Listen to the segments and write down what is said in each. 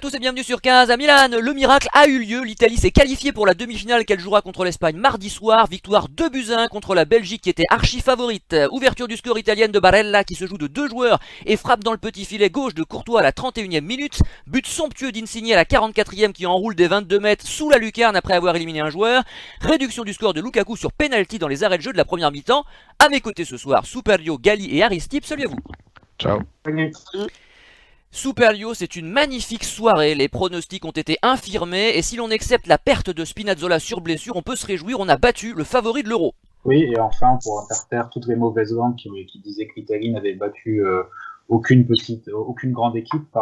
à tous et bienvenue sur 15 à Milan. Le miracle a eu lieu. L'Italie s'est qualifiée pour la demi-finale qu'elle jouera contre l'Espagne mardi soir. Victoire 2-1 contre la Belgique qui était archi favorite. Ouverture du score italienne de Barella qui se joue de 2 joueurs et frappe dans le petit filet gauche de Courtois à la 31e minute. But somptueux d'Insigne à la 44e qui enroule des 22 mètres sous la lucarne après avoir éliminé un joueur. Réduction du score de Lukaku sur penalty dans les arrêts de jeu de la première mi-temps. À mes côtés ce soir, Superio, Gali et Aristide. Salut à vous. Ciao. Superlio, c'est une magnifique soirée, les pronostics ont été infirmés et si l'on accepte la perte de Spinazzola sur blessure, on peut se réjouir, on a battu le favori de l'Euro. Oui, et enfin, pour faire taire toutes les mauvaises langues qui disaient que l'Italie n'avait battu aucune grande équipe,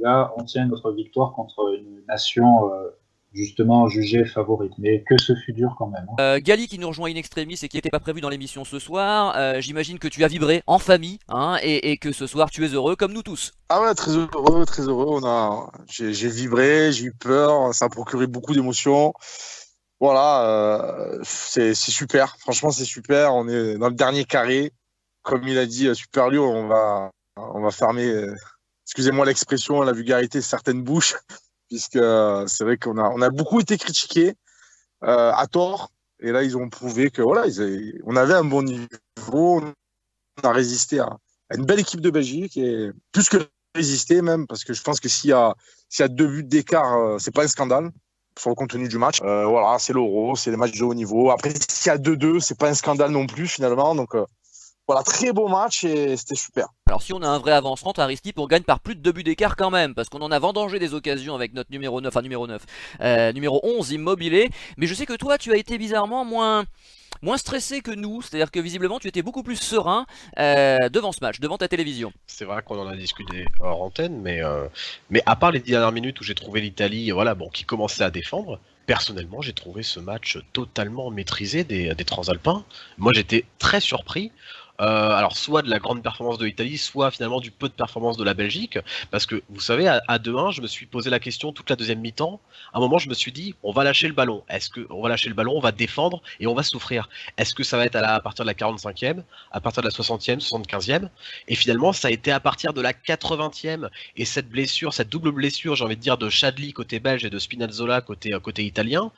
là, on tient notre victoire contre une nation justement jugée favorite. Mais que ce fut dur quand même. Gali qui nous rejoint in extremis et qui n'était pas prévu dans l'émission ce soir, j'imagine que tu as vibré en famille et que ce soir tu es heureux comme nous tous. Ah ouais, très heureux, très heureux. J'ai vibré, j'ai eu peur, ça a procuré beaucoup d'émotions. Voilà, c'est super. Franchement, c'est super. On est dans le dernier carré. Comme il a dit Superlio, on va fermer, excusez-moi l'expression, la vulgarité, certaines bouches, puisque c'est vrai qu'on a beaucoup été critiqués à tort. Et là, ils ont prouvé que voilà, on avait un bon niveau. On a résisté à une belle équipe de Belgique et plus que résister même, parce que je pense que s'il y a 2 buts d'écart, c'est pas un scandale sur le contenu du match. Voilà, c'est l'Euro, c'est les matchs de haut niveau. Après, s'il y a 2-2, c'est pas un scandale non plus finalement. Donc voilà, très beau match et c'était super. Alors si on a un vrai avance-rente, Aristide, on gagne par plus de 2 buts d'écart quand même, parce qu'on en a vendangé des occasions avec notre numéro 9, numéro 11 Immobilier, mais je sais que toi tu as été bizarrement moins stressé que nous, c'est-à-dire que visiblement tu étais beaucoup plus serein devant ce match, devant ta télévision. C'est vrai qu'on en a discuté hors antenne, mais à part les 10 dernières minutes où j'ai trouvé l'Italie, voilà, bon, qui commençait à défendre, personnellement j'ai trouvé ce match totalement maîtrisé des Transalpins. Moi j'étais très surpris. Alors soit de la grande performance de l'Italie, soit finalement du peu de performance de la Belgique, parce que vous savez, à 2-1, je me suis posé la question toute la deuxième mi-temps. À un moment, je me suis dit, on va lâcher le ballon. Est-ce que on va lâcher le ballon, on va défendre et on va souffrir? Est-ce que ça va être à partir de la 45e, à partir de la 60e, 75e? Et finalement, ça a été à partir de la 80e. Et cette blessure, cette double blessure, j'ai envie de dire, de Chadli côté belge et de Spinazzola côté italien.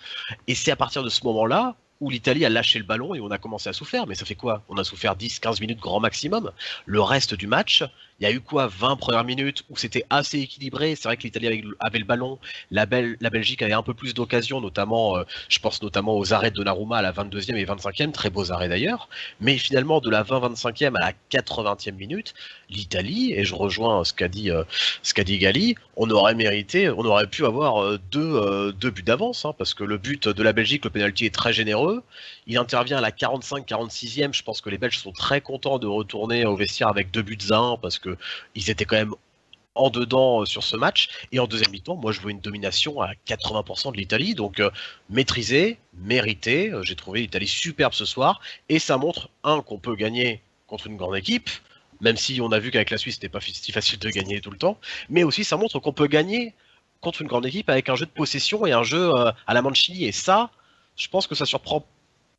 Et c'est à partir de ce moment-là où l'Italie a lâché le ballon et on a commencé à souffrir. Mais ça fait quoi? On a souffert 10-15 minutes grand maximum. Le reste du match, il y a eu quoi? 20 premières minutes où c'était assez équilibré. C'est vrai que l'Italie avait le ballon. La Belgique avait un peu plus d'occasions, notamment, je pense notamment aux arrêts de Donnarumma à la 22e et 25e. Très beaux arrêts d'ailleurs. Mais finalement, de la 20-25e à la 80e minute, l'Italie, et je rejoins ce qu'a dit Gali, on aurait pu avoir deux buts d'avance, parce que le but de la Belgique, le pénalty est très généreux. Il intervient à la 45-46e. Je pense que les Belges sont très contents de retourner au vestiaire avec 2-1 parce que ils étaient quand même en dedans sur ce match. Et en deuxième mi-temps, moi je vois une domination à 80% de l'Italie, donc maîtrisée, méritée. J'ai trouvé l'Italie superbe ce soir et ça montre qu'on peut gagner contre une grande équipe, même si on a vu qu'avec la Suisse c'était pas si facile de gagner tout le temps, mais aussi ça montre qu'on peut gagner contre une grande équipe avec un jeu de possession et un jeu à la Mancini, et ça, je pense que ça surprend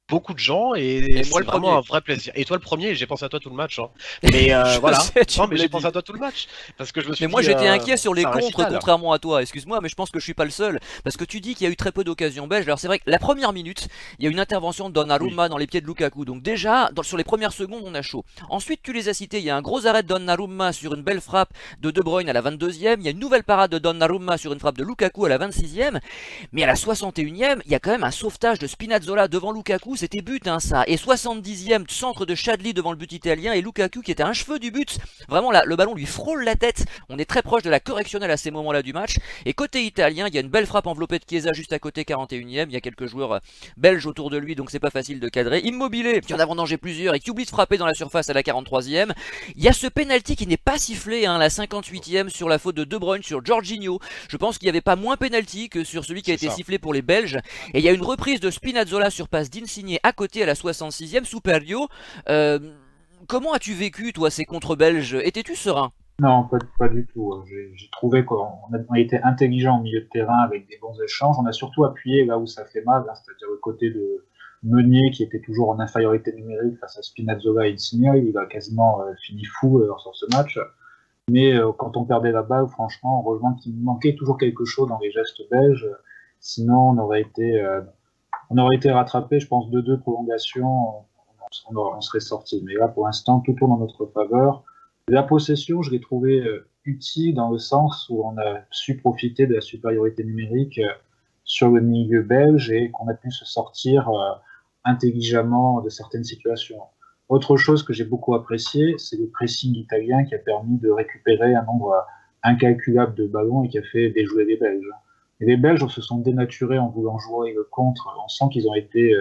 beaucoup de gens et moi, c'est le vraiment premier. un vrai plaisir. Et toi le premier, j'ai pensé à toi tout le match. Mais voilà. Sais, tu Non, me mais l'as j'ai dit. pensé à toi tout le match parce que je me suis Mais moi dit j'étais inquiet sur les c'est un contres, récital. contrairement à toi, excuse-moi, mais je pense que je suis pas le seul. Parce que tu dis qu'il y a eu très peu d'occasions belges. Alors c'est vrai que la première minute, il y a une intervention de Donnarumma dans les pieds de Lukaku. Donc déjà, sur les premières secondes, on a chaud. Ensuite, tu les as cités, il y a un gros arrêt de Donnarumma sur une belle frappe de De Bruyne à la 22e. Il y a une nouvelle parade de Donnarumma sur une frappe de Lukaku à la 26e. Mais à la 61e, il y a quand même un sauvetage de Spinazzola devant Lukaku. C'était but, ça. Et 70e, centre de Chadli devant le but italien. Et Lukaku qui était à un cheveu du but. Vraiment, là, le ballon lui frôle la tête. On est très proche de la correctionnelle à ces moments-là du match. Et côté italien, il y a une belle frappe enveloppée de Chiesa juste à côté, 41e. Il y a quelques joueurs belges autour de lui, donc c'est pas facile de cadrer. Immobilier, qui en a vendangé plusieurs et qui oublie de frapper dans la surface à la 43e. Il y a ce penalty qui n'est pas sifflé, la 58e, sur la faute de De Bruyne sur Jorginho. Je pense qu'il n'y avait pas moins penalty que sur celui qui a été sifflé pour les Belges. Et il y a une reprise de Spinazzola sur passe d'Insigne à côté à la 66e, Superio. Comment as-tu vécu, toi, ces contre-belges? Étais-tu serein? Non, pas du tout. J'ai trouvé on a été intelligent au milieu de terrain avec des bons échanges. On a surtout appuyé là où ça fait mal, c'est-à-dire le côté de Meunier qui était toujours en infériorité numérique face à Spinazzola et Insigne. Il a quasiment fini fou sur ce match. Mais quand on perdait la balle, franchement, heureusement qu'il manquait toujours quelque chose dans les gestes belges. Sinon, on aurait été rattrapé, je pense, 2-2 prolongations, on serait sorti. Mais là, pour l'instant, tout tourne en notre faveur. La possession, je l'ai trouvée utile dans le sens où on a su profiter de la supériorité numérique sur le milieu belge et qu'on a pu se sortir intelligemment de certaines situations. Autre chose que j'ai beaucoup apprécié, c'est le pressing italien qui a permis de récupérer un nombre incalculable de ballons et qui a fait déjouer les Belges. Et les Belges se sont dénaturés en voulant jouer le contre. On sent qu'ils ont été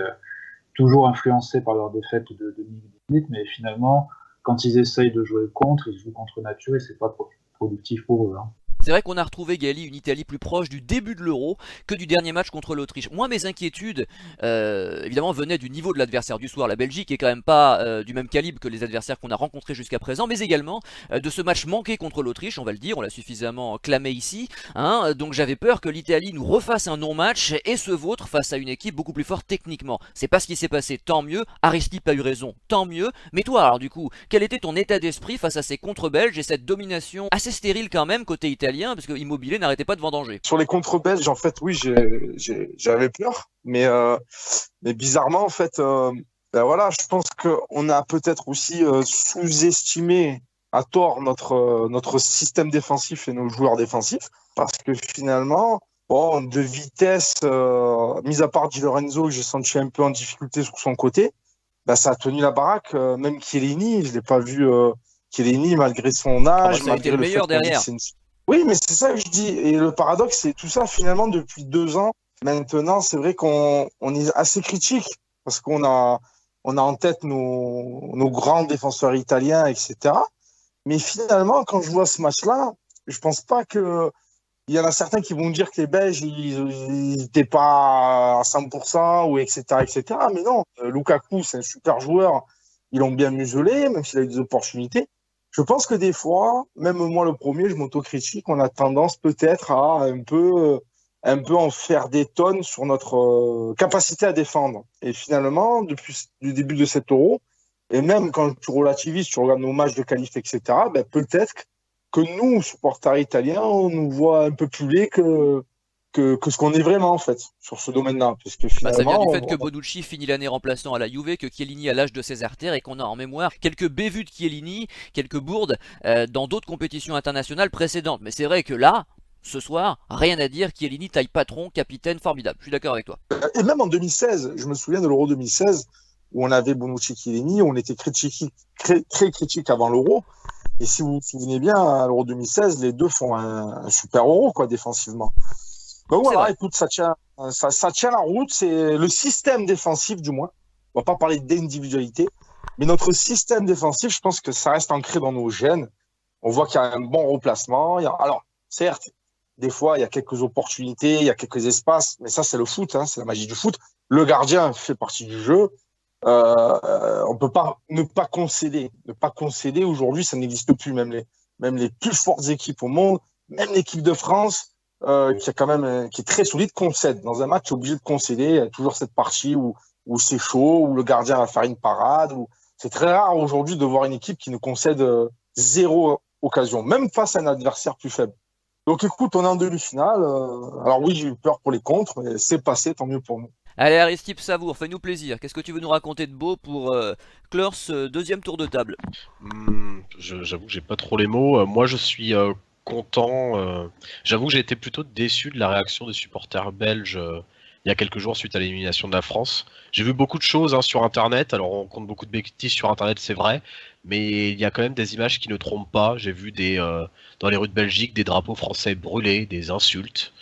toujours influencés par leur défaite de 2018, mais finalement, quand ils essayent de jouer le contre, ils jouent contre nature et c'est pas productif pour eux. Hein. C'est vrai qu'on a retrouvé, Gali, une Italie plus proche du début de l'Euro que du dernier match contre l'Autriche. Moi, mes inquiétudes, évidemment, venaient du niveau de l'adversaire du soir. La Belgique est quand même pas du même calibre que les adversaires qu'on a rencontrés jusqu'à présent, mais également de ce match manqué contre l'Autriche, on va le dire, on l'a suffisamment clamé ici. Hein, donc j'avais peur que l'Italie nous refasse un non-match et se vautre face à une équipe beaucoup plus forte techniquement. C'est pas ce qui s'est passé, tant mieux. Aristide a eu raison, tant mieux. Mais toi, alors du coup, quel était ton état d'esprit face à ces contre-belges et cette domination assez stérile quand même côté italien? Parce que Immobilier n'arrêtait pas de vendanger. Sur les contre belges, en fait, oui, j'avais peur, mais bizarrement, en fait, ben voilà, je pense qu'on a peut-être aussi sous-estimé à tort notre système défensif et nos joueurs défensifs, parce que finalement, bon, de vitesse, mis à part Di Lorenzo, que j'ai senti un peu en difficulté sur son côté, ben, ça a tenu la baraque. Même Chiellini, je l'ai pas vu. Chiellini, malgré son âge, ça a été malgré le le fait meilleur qu'on dit que derrière. c'est une... Oui, mais c'est ça que je dis. Et le paradoxe, c'est tout ça, finalement, depuis 2 ans. Maintenant, c'est vrai qu'on est assez critique parce on a en tête nos grands défenseurs italiens, etc. Mais finalement, quand je vois ce match-là, je pense pas que il y en a certains qui vont me dire que les Belges, ils n'étaient pas à 100% ou etc., etc. Mais non, Lukaku, c'est un super joueur. Ils l'ont bien muselé, même s'il a eu des opportunités. Je pense que des fois, même moi le premier, je m'autocritique, on a tendance peut-être à un peu en faire des tonnes sur notre capacité à défendre. Et finalement, depuis le début de cet Euro, et même quand tu relativises, tu regardes nos matchs de qualif, etc., ben peut-être que nous, supporters italiens, on nous voit un peu plus laid que ce qu'on est vraiment, en fait, sur ce domaine-là. Parce que Bah, ça vient du finalement, fait que Bonucci finit l'année remplaçant à la Juve, que Chiellini a l'âge de ses artères et qu'on a en mémoire quelques bévues de Chiellini, quelques bourdes dans d'autres compétitions internationales précédentes. Mais c'est vrai que là, ce soir, rien à dire, Chiellini taille patron, capitaine, formidable. Je suis d'accord avec toi. et même en 2016, je me souviens de l'Euro 2016, où on avait Bonucci Chiellini, on était très critique avant l'Euro. Et si vous vous souvenez bien, à l'Euro 2016, les deux font un super Euro, quoi, défensivement. Donc voilà, écoute, ça tient la route. C'est le système défensif, du moins. On va pas parler d'individualité, mais notre système défensif, je pense que ça reste ancré dans nos gènes. On voit qu'il y a un bon replacement. Alors, certes, des fois, il y a quelques opportunités, il y a quelques espaces, mais ça, c'est le foot, hein, c'est la magie du foot. Le gardien fait partie du jeu. On peut pas ne pas concéder. Ne pas concéder, aujourd'hui, ça n'existe plus. Même les plus fortes équipes au monde, même l'équipe de France, qui est très solide, concède. Dans un match, tu es obligé de concéder. Il y a toujours cette partie où c'est chaud, où le gardien va faire une parade. C'est très rare aujourd'hui de voir une équipe qui ne concède zéro occasion, même face à un adversaire plus faible. Donc écoute, on est en demi-finale. Alors oui, j'ai eu peur pour les contres, mais c'est passé, tant mieux pour nous. Allez Aristide Savour, fais-nous plaisir. Qu'est-ce que tu veux nous raconter de beau pour clore ce deuxième tour de table? J'avoue que j'ai pas trop les mots. Moi, je suis content. J'avoue que j'ai été plutôt déçu de la réaction des supporters belges il y a quelques jours suite à l'élimination de la France. J'ai vu beaucoup de choses sur Internet. Alors, on compte beaucoup de bêtises sur Internet, c'est vrai. Mais il y a quand même des images qui ne trompent pas. J'ai vu dans les rues de Belgique des drapeaux français brûlés, des insultes.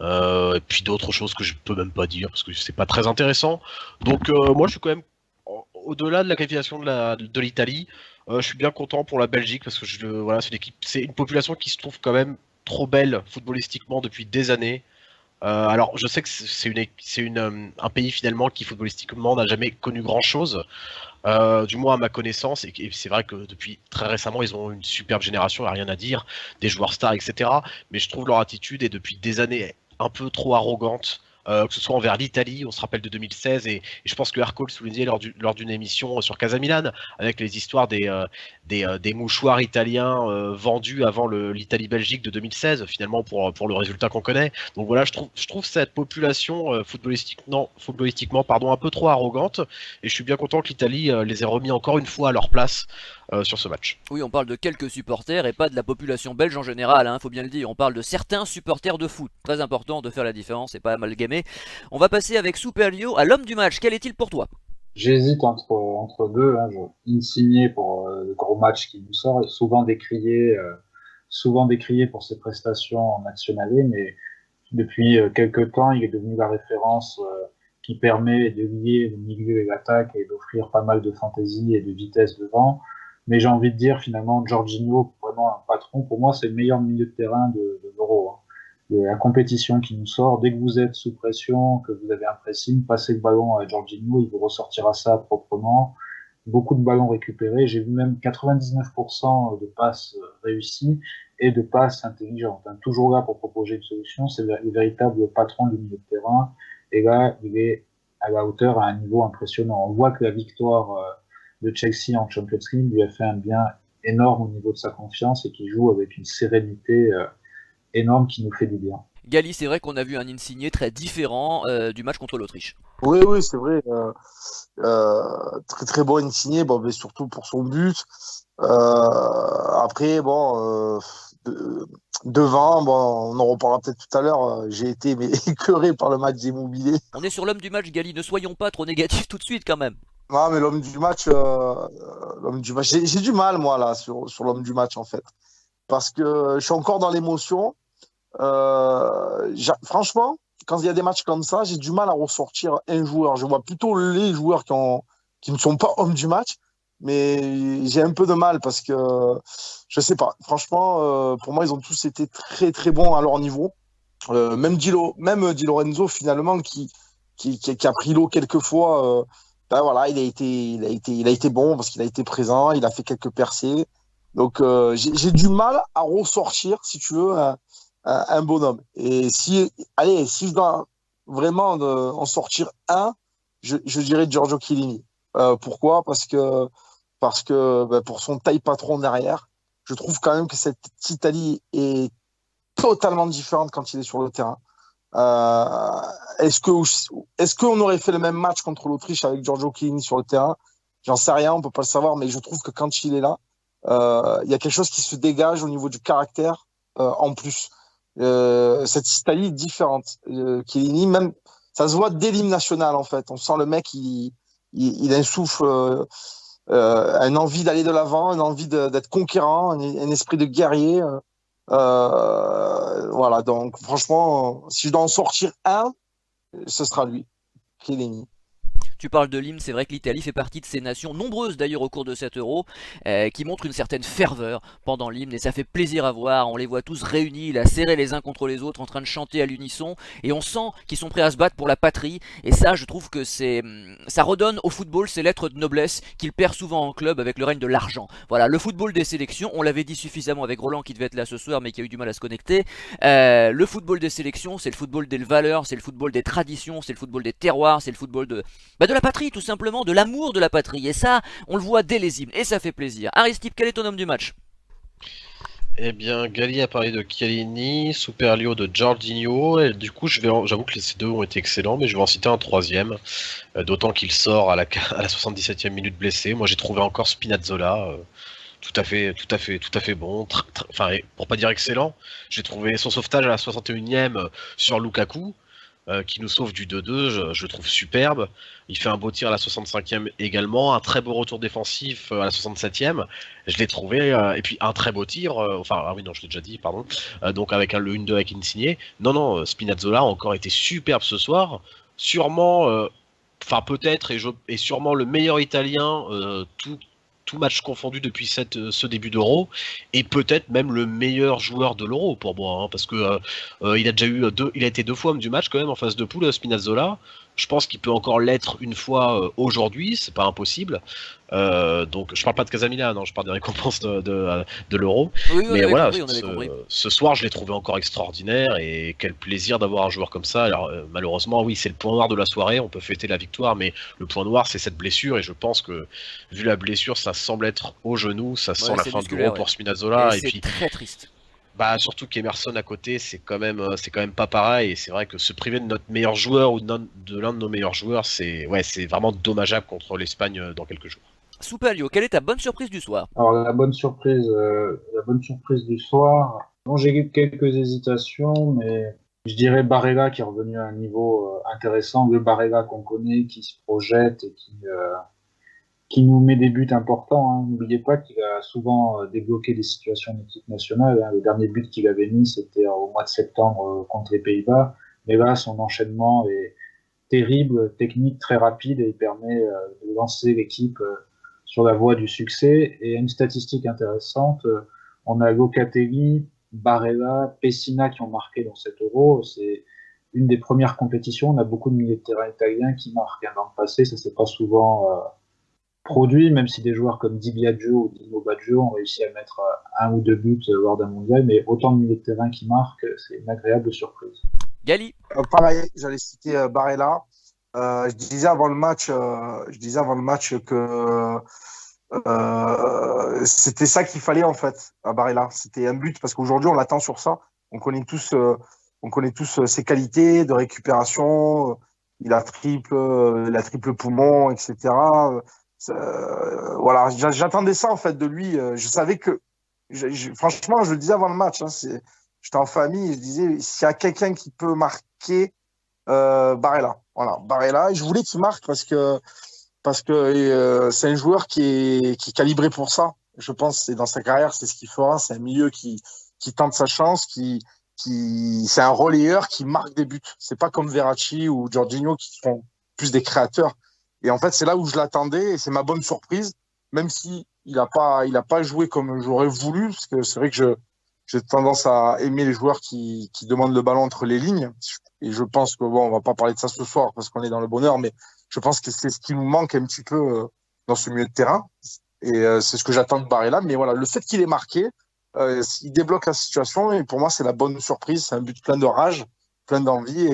Et puis d'autres choses que je peux même pas dire parce que c'est pas très intéressant. Donc moi je suis quand même au-delà de la qualification de l'Italie, je suis bien content pour la Belgique parce que voilà, c'est une population qui se trouve quand même trop belle footballistiquement depuis des années. Alors je sais que c'est un pays finalement qui footballistiquement n'a jamais connu grand-chose. Du moins à ma connaissance, et c'est vrai que depuis très récemment ils ont une superbe génération, il n'y a rien à dire, des joueurs stars, etc. Mais je trouve leur attitude est depuis des années un peu trop arrogante que ce soit envers l'Italie, on se rappelle de 2016, et je pense que Ercole soulignait lors d'une émission sur Casa Milan, avec les histoires des mouchoirs italiens vendus avant l'Italie-Belgique de 2016, finalement pour le résultat qu'on connaît. Donc voilà, je trouve cette population footballistiquement un peu trop arrogante, et je suis bien content que l'Italie les ait remis encore une fois à leur place sur ce match. Oui, on parle de quelques supporters et pas de la population belge en général, hein, faut bien le dire. On parle de certains supporters de foot. Très important de faire la différence et pas amalgamer. On va passer avec Superlio à l'homme du match. Quel est-il pour toi? J'hésite entre deux. Hein. Insigné pour le gros match qui nous sort, et souvent décrié pour ses prestations en National, mais depuis quelques temps, il est devenu la référence qui permet de lier le milieu et l'attaque et d'offrir pas mal de fantaisie et de vitesse devant. Mais j'ai envie de dire finalement Jorginho, vraiment un patron. Pour moi, c'est le meilleur milieu de terrain de l'Euro. Hein. La compétition qui nous sort, dès que vous êtes sous pression, que vous avez un pressing, passez le ballon à Jorginho, il vous ressortira ça proprement. Beaucoup de ballons récupérés. J'ai vu même 99% de passes réussies et de passes intelligentes. Hein. Toujours là pour proposer une solution. C'est le véritable patron du milieu de terrain. Et là, il est à la hauteur, à un niveau impressionnant. On voit que la victoire de Chelsea en Champions League lui a fait un bien énorme au niveau de sa confiance et qui joue avec une sérénité énorme qui nous fait du bien. Gali, c'est vrai qu'on a vu un Insigné très différent du match contre l'Autriche. Oui, oui, c'est vrai. Très très bon Insigné, bon, mais surtout pour son but. Après, bon, devant, bon, on en reparlera peut-être tout à l'heure. J'ai été écœuré par le match d'Immobilier. On est sur l'homme du match, Gali. Ne soyons pas trop négatifs tout de suite quand même. Non, mais l'homme du match, j'ai du mal moi là sur l'homme du match en fait, parce que je suis encore dans l'émotion. Franchement, quand il y a des matchs comme ça, j'ai du mal à ressortir un joueur. Je vois plutôt les joueurs qui ne sont pas hommes du match, mais j'ai un peu de mal parce que je sais pas. Franchement, pour moi, ils ont tous été très très bons à leur niveau. Même Di Lorenzo finalement qui a pris l'eau quelques fois. Ben voilà, il a été bon parce qu'il a été présent, il a fait quelques percées. Donc j'ai du mal à ressortir, si tu veux, un bonhomme. Et si je dois vraiment en sortir un, je dirais Giorgio Chiellini. Pourquoi? Parce que ben, pour son taille patron derrière, je trouve quand même que cette Italie est totalement différente quand il est sur le terrain. Est-ce qu'on aurait fait le même match contre l'Autriche avec Giorgio Chiellini sur le terrain? J'en sais rien, on peut pas le savoir, mais je trouve que quand il est là, il y a quelque chose qui se dégage au niveau du caractère en plus. Cette Italie est différente. Chiellini, même, ça se voit dès l'hymne national en fait. On sent le mec, il a un souffle, une envie d'aller de l'avant, une envie d'être conquérant, un esprit de guerrier. Voilà, donc franchement, si je dois en sortir un, ce sera lui, Chiellini. Tu parles de l'hymne, c'est vrai que l'Italie fait partie de ces nations, nombreuses d'ailleurs au cours de cet Euro, qui montrent une certaine ferveur pendant l'hymne et ça fait plaisir à voir. On les voit tous réunis, là, serrés les uns contre les autres, en train de chanter à l'unisson et on sent qu'ils sont prêts à se battre pour la patrie. Et ça, je trouve que ça redonne au football ses lettres de noblesse qu'il perd souvent en club avec le règne de l'argent. Voilà, le football des sélections, on l'avait dit suffisamment avec Roland qui devait être là ce soir mais qui a eu du mal à se connecter. Le football des sélections, c'est le football des valeurs, c'est le football des traditions, c'est le football des terroirs, c'est le football de la patrie tout simplement, de l'amour de la patrie. Et ça, on le voit dès les hymnes et ça fait plaisir. Aristide, quel est ton homme du match? Eh bien, Gali a parlé de Chiellini, Superlio de Jorginho, et du coup, j'avoue que ces deux ont été excellents, mais je vais en citer un troisième, d'autant qu'il sort à la 77e minute blessé. Moi, j'ai trouvé encore Spinazzola, tout à fait bon, enfin, pour pas dire excellent. J'ai trouvé son sauvetage à la 61e sur Lukaku, qui nous sauve du 2-2, je le trouve superbe. Il fait un beau tir à la 65e également, un très beau retour défensif à la 67e. Je l'ai trouvé, et puis un très beau tir, ah oui, non, je l'ai déjà dit, pardon. Donc avec le 1-2 avec Insigné. Non, Spinazzola a encore été superbe ce soir. Sûrement, peut-être, et sûrement le meilleur Italien, tout match confondu depuis ce début d'Euro, et peut-être même le meilleur joueur de l'Euro pour moi, hein, parce que il a été deux fois homme du match quand même en phase de poule, Spinazzola. Je pense qu'il peut encore l'être une fois aujourd'hui, c'est pas impossible. Donc je parle pas de Casamila, non, je parle des récompenses de l'Euro. Oui, on Mais avait voilà, compris, on avait compris. ce soir je l'ai trouvé encore extraordinaire et quel plaisir d'avoir un joueur comme ça. Alors malheureusement, oui, c'est le point noir de la soirée, on peut fêter la victoire, mais le point noir c'est cette blessure et je pense que vu la blessure, ça semble être au genou, ça sent Ouais, la c'est fin de musculaire, l'Euro pour Et Spinazzola et c'est puis très triste. bah surtout qu'Emerson à côté, c'est quand même pas pareil. Et c'est vrai que se priver de notre meilleur joueur ou de l'un de nos meilleurs joueurs, c'est vraiment dommageable contre l'Espagne dans quelques jours. Soupalio, quelle est ta bonne surprise du soir? Alors la bonne surprise du soir. Bon, j'ai eu quelques hésitations, mais je dirais Barella qui est revenu à un niveau intéressant, le Barella qu'on connaît, qui se projette et qui nous met des buts importants. Hein. N'oubliez pas qu'il a souvent débloqué des situations en équipe nationale. Hein. Le dernier but qu'il avait mis, c'était au mois de septembre contre les Pays-Bas. Mais là, son enchaînement est terrible, technique, très rapide et il permet de lancer l'équipe sur la voie du succès. Et une statistique intéressante, on a Locatelli, Barella, Pessina qui ont marqué dans cet Euro. C'est une des premières compétitions. On a beaucoup de milieux de terrain italiens qui marquent. Dans le passé, ça s'est pas souvent produit, même si des joueurs comme Di Biagio ou Dino Baggio ont réussi à mettre un ou deux buts lors d'un mondial. Mais autant de milieux de terrain qui marquent, c'est une agréable surprise. Gali? Pareil, j'allais citer Barella. Je disais avant le match, que c'était ça qu'il fallait en fait à Barella. C'était un but parce qu'aujourd'hui on l'attend sur ça. On connaît tous ses qualités de récupération. Il a triple poumon, etc. Voilà, j'attendais ça en fait de lui. Je savais que, franchement, je le disais avant le match. Hein, j'étais en famille et je disais s'il y a quelqu'un qui peut marquer, Barella. Voilà, Barella. Et je voulais qu'il marque parce que c'est un joueur qui est calibré pour ça. Je pense que c'est dans sa carrière, c'est ce qu'il fera. C'est un milieu qui tente sa chance, c'est un relayeur qui marque des buts. C'est pas comme Verratti ou Jorginho qui sont plus des créateurs. Et en fait, c'est là où je l'attendais et c'est ma bonne surprise, même si il a pas joué comme j'aurais voulu, parce que c'est vrai que j'ai tendance à aimer les joueurs qui demandent le ballon entre les lignes. Et je pense que bon, on va pas parler de ça ce soir parce qu'on est dans le bonheur, mais je pense que c'est ce qui nous manque un petit peu dans ce milieu de terrain. Et c'est ce que j'attends de Barella. Mais voilà, le fait qu'il ait marqué, il débloque la situation et pour moi, c'est la bonne surprise. C'est un but plein de rage, plein d'envie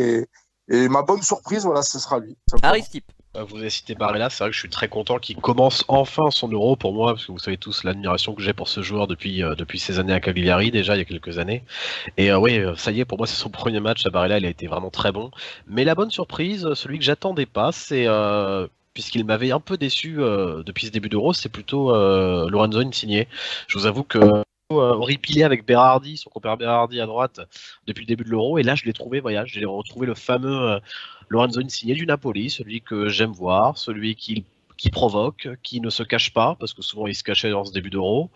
et ma bonne surprise, voilà, ce sera lui. Aristip? Vous avez cité Barella, c'est vrai que je suis très content qu'il commence enfin son Euro pour moi, parce que vous savez tous l'admiration que j'ai pour ce joueur depuis ses années à Cagliari, déjà il y a quelques années. Et oui, ça y est, pour moi c'est son premier match à Barella, il a été vraiment très bon. Mais la bonne surprise, celui que j'attendais pas, c'est puisqu'il m'avait un peu déçu depuis ce début d'Euro, c'est plutôt Lorenzo Insigne. Je vous avoue que horripilé avec Berardi, son compère Berardi à droite depuis le début de l'Euro, et là je l'ai trouvé, voilà, j'ai retrouvé le fameux Lorenzo Insigne du Napoli, celui que j'aime voir, celui qui provoque, qui ne se cache pas, parce que souvent il se cachait dans ce début d'Euro,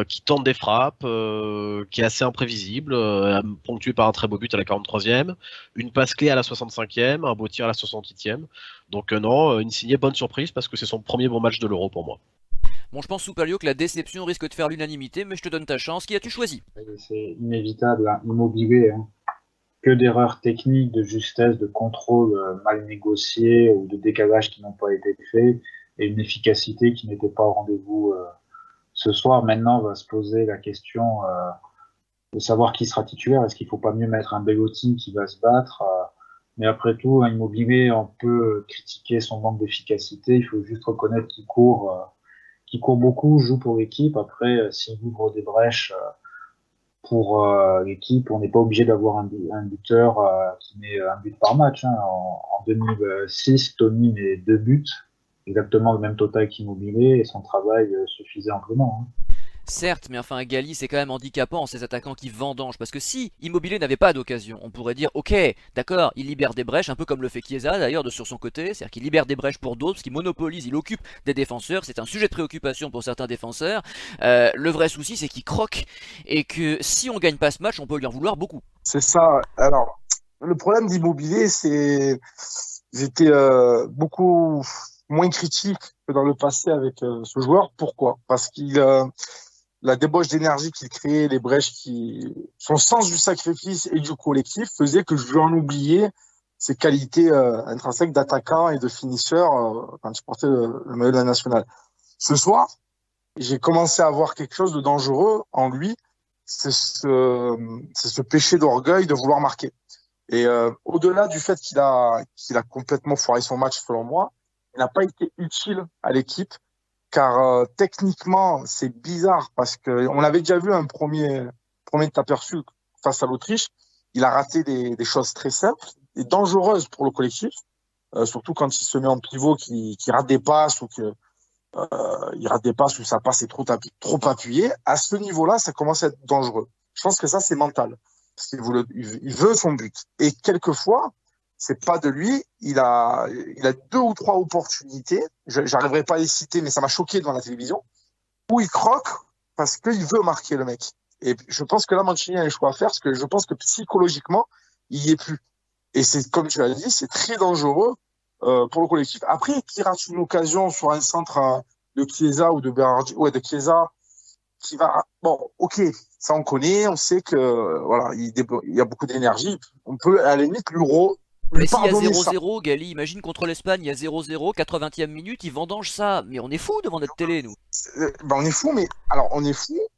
qui tente des frappes, qui est assez imprévisible, ponctué par un très beau but à la 43e, une passe clé à la 65e, un beau tir à la 68e. Donc non, Insigne, bonne surprise, parce que c'est son premier bon match de l'Euro pour moi. Bon, je pense, Soupalio, que la déception risque de faire l'unanimité, mais je te donne ta chance. Qui as-tu choisi? C'est inévitable, hein, Immobilier. Hein. Que d'erreurs techniques, de justesse, de contrôle mal négociés ou de décalages qui n'ont pas été faits et une efficacité qui n'était pas au rendez-vous ce soir. Maintenant, on va se poser la question de savoir qui sera titulaire. Est-ce qu'il ne faut pas mieux mettre un Bellotti qui va se battre mais après tout, un Immobilier, on peut critiquer son manque d'efficacité. Il faut juste reconnaître qu'il court beaucoup, joue pour l'équipe. Après, s'il ouvre des brèches pour l'équipe, on n'est pas obligé d'avoir un buteur qui met un but par match. Hein. En 2006, Tony met 2 buts, exactement le même total qu'Immobilier, et son travail suffisait amplement. Hein. Certes, mais enfin, Gali, c'est quand même handicapant ces attaquants qui vendangent. Parce que si Immobilier n'avait pas d'occasion, on pourrait dire, ok, d'accord, il libère des brèches, un peu comme le fait Chiesa d'ailleurs sur son côté, c'est-à-dire qu'il libère des brèches pour d'autres, parce qu'il monopolise, il occupe des défenseurs, c'est un sujet de préoccupation pour certains défenseurs. Le vrai souci, c'est qu'il croque, et que si on gagne pas ce match, on peut lui en vouloir beaucoup. C'est ça. Alors, le problème d'Immobilier, c'est j'étais beaucoup moins critique que dans le passé avec ce joueur. Pourquoi? Parce qu'il la débauche d'énergie qu'il créait, les brèches son sens du sacrifice et du collectif faisait que je lui en oubliais ses qualités intrinsèques d'attaquant et de finisseur quand il portait le maillot de la nationale. Ce soir, j'ai commencé à voir quelque chose de dangereux en lui, c'est ce péché d'orgueil de vouloir marquer. Et au-delà du fait qu'il a complètement foiré son match selon moi, il n'a pas été utile à l'équipe car techniquement c'est bizarre parce que on avait déjà vu un premier aperçu face à l'Autriche. Il a raté des choses très simples et dangereuses pour le collectif, surtout quand il se met en pivot, qui rate des passes ou que il rate des passes où sa passe est trop appuyée. À ce niveau-là, ça commence à être dangereux. Je pense que ça c'est mental parce il veut son but et quelquefois c'est pas de lui. Il a 2 ou 3 opportunités. J'arriverai pas à les citer, mais ça m'a choqué devant la télévision où il croque parce qu'il veut marquer le mec. Et je pense que là, Mancini a un choix à faire parce que je pense que psychologiquement, il y est plus. Et c'est comme tu l'as dit, c'est très dangereux pour le collectif. Après, qu'il rate une occasion sur un centre de Chiesa ou de Berardi, de Chiesa, qui va. Bon, ok, ça on connaît, on sait que voilà, il y a beaucoup d'énergie. On peut à la limite mais s'il y a 0-0, Gali, imagine contre l'Espagne, il y a 0-0, 80e minute, ils vendangent ça. Mais on est fou devant notre télé, nous. On est fou,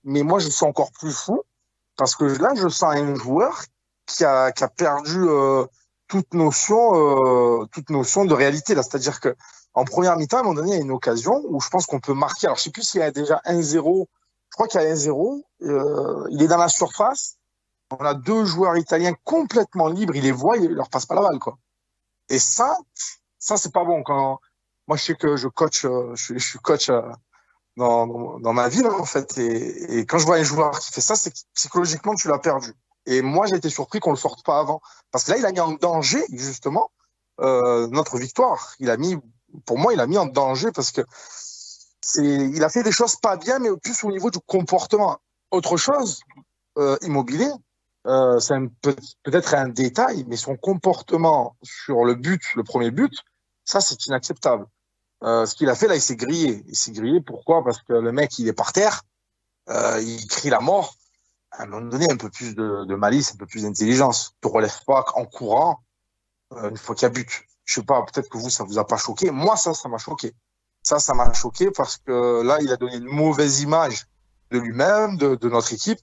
mais moi je suis encore plus fou parce que là je sens un joueur qui a perdu toute notion de réalité là. C'est-à-dire que en première mi-temps, à un moment donné, il y a une occasion où je pense qu'on peut marquer. Alors je sais plus s'il y a déjà 1-0. Je crois qu'il y a 1-0. Il est dans la surface. On a 2 joueurs italiens complètement libres, ils les voient, ils leur passent pas la balle, quoi. Et ça c'est pas bon. Quand moi je sais que je coach, je suis coach dans ma ville en fait, et quand je vois un joueur qui fait ça, c'est que psychologiquement tu l'as perdu. Et moi j'ai été surpris qu'on le sorte pas avant, parce que là il a mis en danger justement notre victoire. Pour moi il a mis en danger parce que il a fait des choses pas bien, mais plus au niveau du comportement. Autre chose, Immobilier. C'est peut-être un détail, mais son comportement sur le premier but, ça c'est inacceptable. Ce qu'il a fait là, il s'est grillé. Il s'est grillé, pourquoi? Parce que le mec, il est par terre, il crie la mort. À un moment donné, un peu plus de malice, un peu plus d'intelligence. Tu ne relèves pas en courant une fois qu'il y a but. Je sais pas, peut-être que vous, ça vous a pas choqué. Moi, ça m'a choqué. Ça m'a choqué parce que là, il a donné une mauvaise image de lui-même, de notre équipe.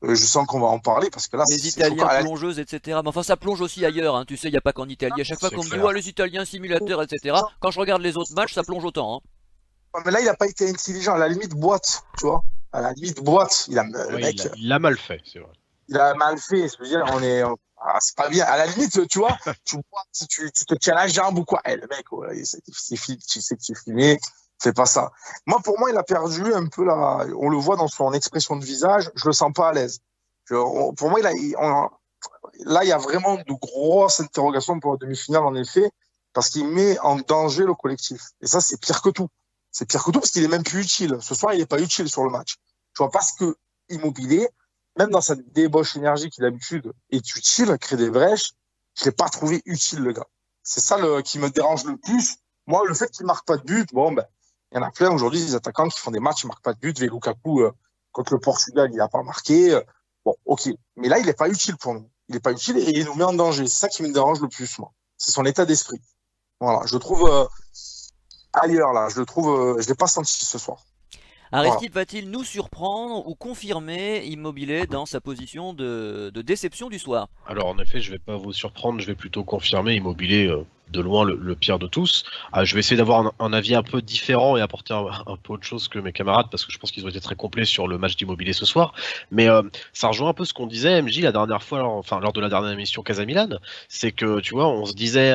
Je sens qu'on va en parler parce que là, les Italiens plongeuses, etc. Mais enfin, ça plonge aussi ailleurs, hein. Tu sais, il n'y a pas qu'en Italie. À chaque fois qu'on me dit, oh, les Italiens simulateurs, etc. Quand je regarde les autres matchs, ça plonge autant. Hein. Mais là, il n'a pas été intelligent. À la limite, boîte, tu vois. À la limite, boîte. Il l'a mal fait, c'est vrai. Il a mal fait. Je veux dire, c'est pas bien. À la limite, tu vois, tu te tiens la jambe ou quoi. Le mec, ouais, c'est filmé, tu sais que tu es filmé. C'est pas ça. Pour moi, il a perdu un peu là. On le voit dans son expression de visage. Je le sens pas à l'aise. Pour moi, là, il y a vraiment de grosses interrogations pour la demi-finale, en effet, parce qu'il met en danger le collectif. Et ça, c'est pire que tout. C'est pire que tout parce qu'il est même plus utile. Ce soir, il n'est pas utile sur le match. Je vois pas ce que Immobilier, même dans sa débauche énergie qui d'habitude est utile, crée des brèches, je l'ai pas trouvé utile, le gars. C'est ça qui me dérange le plus. Moi, le fait qu'il marque pas de but, il y en a plein aujourd'hui, des attaquants qui font des matchs, ils marquent pas de but. Lukaku, contre le Portugal, il a pas marqué. Bon, ok. Mais là, il n'est pas utile pour nous. Il n'est pas utile et il nous met en danger. C'est ça qui me dérange le plus, moi. C'est son état d'esprit. Voilà. Je le trouve ailleurs, là. Je l'ai pas senti ce soir. Aristide va-t-il nous surprendre ou confirmer Immobilier dans sa position de déception du soir? Alors en effet, je vais pas vous surprendre, je vais plutôt confirmer Immobilier de loin le pire de tous. Je vais essayer d'avoir un avis un peu différent et apporter un peu autre chose que mes camarades parce que je pense qu'ils ont été très complets sur le match d'Immobilier ce soir. Mais ça rejoint un peu ce qu'on disait, MJ, la dernière fois, lors de la dernière émission Casa Milan, c'est que tu vois, on se disait